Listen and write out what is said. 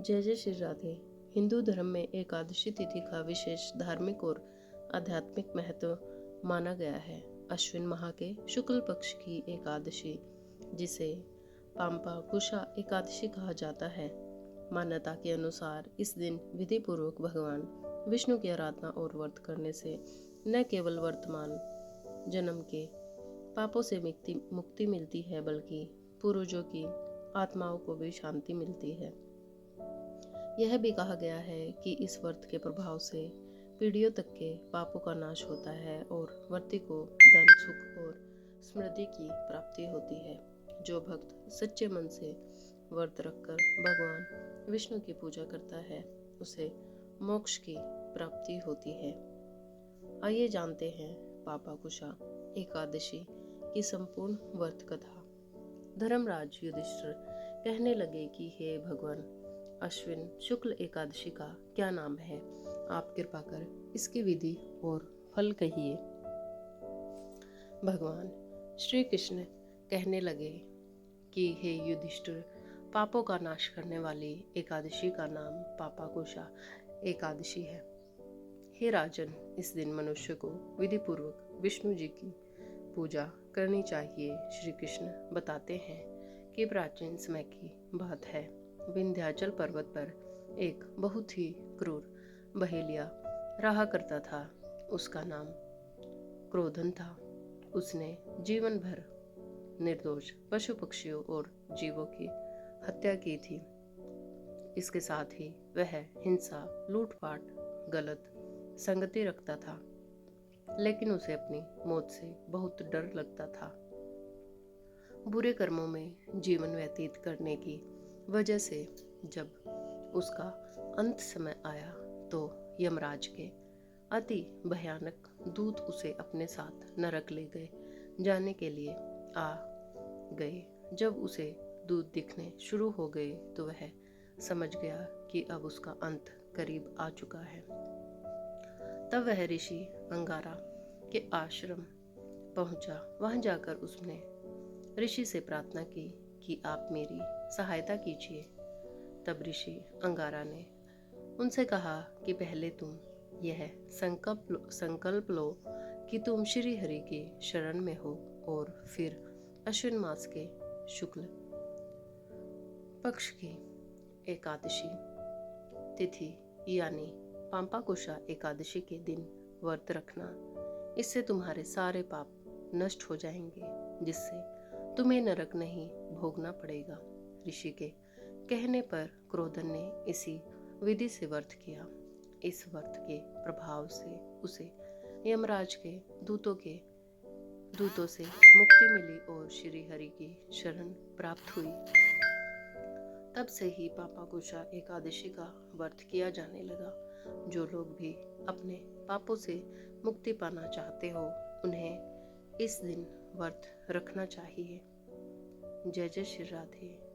जय जय श्री राधे। हिंदू धर्म में एकादशी तिथि का विशेष धार्मिक और आध्यात्मिक महत्व माना गया है। अश्विन माह के शुक्ल पक्ष की एकादशी, जिसे पाम्पा कुशा एकादशी कहा जाता है, मान्यता के अनुसार इस दिन विधि पूर्वक भगवान विष्णु की आराधना और व्रत करने से न केवल वर्तमान जन्म के पापों से मुक्ति मिलती है, बल्कि पूर्वजों की आत्माओं को भी शांति मिलती है। यह भी कहा गया है कि इस व्रत के प्रभाव से पीढ़ियों तक के पापों का नाश होता है और व्रती को धन, सुख और समृद्धि की प्राप्ति होती है। जो भक्त सच्चे मन से व्रत रखकर भगवान विष्णु की पूजा करता है, उसे मोक्ष की प्राप्ति होती है। आइए जानते हैं पापा कुशा एकादशी की संपूर्ण व्रत कथा। धर्मराज युधिष्ठिर कहने लगे कि हे भगवान, अश्विन शुक्ल एकादशी का क्या नाम है? आप कृपा कर इसकी विधि और फल कहिए। भगवान श्री कृष्ण कहने लगे कि हे युधिष्ठिर, पापों का नाश करने वाली एकादशी का नाम पापा कुशा एकादशी है। हे राजन, इस दिन मनुष्य को विधि पूर्वक विष्णु जी की पूजा करनी चाहिए। श्री कृष्ण बताते हैं कि प्राचीन समय की बात है, विंध्याचल पर्वत पर एक बहुत ही क्रूर बहेलिया रहा करता था। उसका नाम क्रोधन था। उसने जीवन भर निर्दोष पशु पक्षियों और जीवों की हत्या की थी। इसके साथ ही वह हिंसा, लूटपाट, गलत संगति रखता था, लेकिन उसे अपनी मौत से बहुत डर लगता था। बुरे कर्मों में जीवन व्यतीत करने की वजह से जब उसका अंत समय आया, तो यमराज के अति भयानक दूत उसे अपने साथ नरक ले गए जाने के लिए आ गए। जब उसे दूत दिखने शुरू हो गए, तो वह समझ गया कि अब उसका अंत करीब आ चुका है। तब वह ऋषि अंगारा के आश्रम पहुंचा। वहां जाकर उसने ऋषि से प्रार्थना की कि आप मेरी सहायता कीजिए। तब ऋषि अंगारा ने उनसे कहा कि पहले तुम यह संकल्प लो कि तुम श्री हरि की शरण में हो, और फिर अश्विन मास के शुक्ल पक्ष की एकादशी तिथि यानी पाम्पा कुशा एकादशी के दिन व्रत रखना। इससे तुम्हारे सारे पाप नष्ट हो जाएंगे, जिससे तुम्हें नरक नहीं भोगना पड़ेगा। ऋषि के कहने पर क्रोधन ने इसी विधि से व्रत किया। इस व्रत के प्रभाव से उसे यमराज के दूतों से मुक्ति मिली और श्री हरि की शरण प्राप्त हुई। तब से ही पापा कुशा एकादशी का व्रत किया जाने लगा। जो लोग भी अपने पापों से मुक्ति पाना चाहते हो, उन्हें इस दिन व्रत रखना चाहिए। जय जय श्री राधे।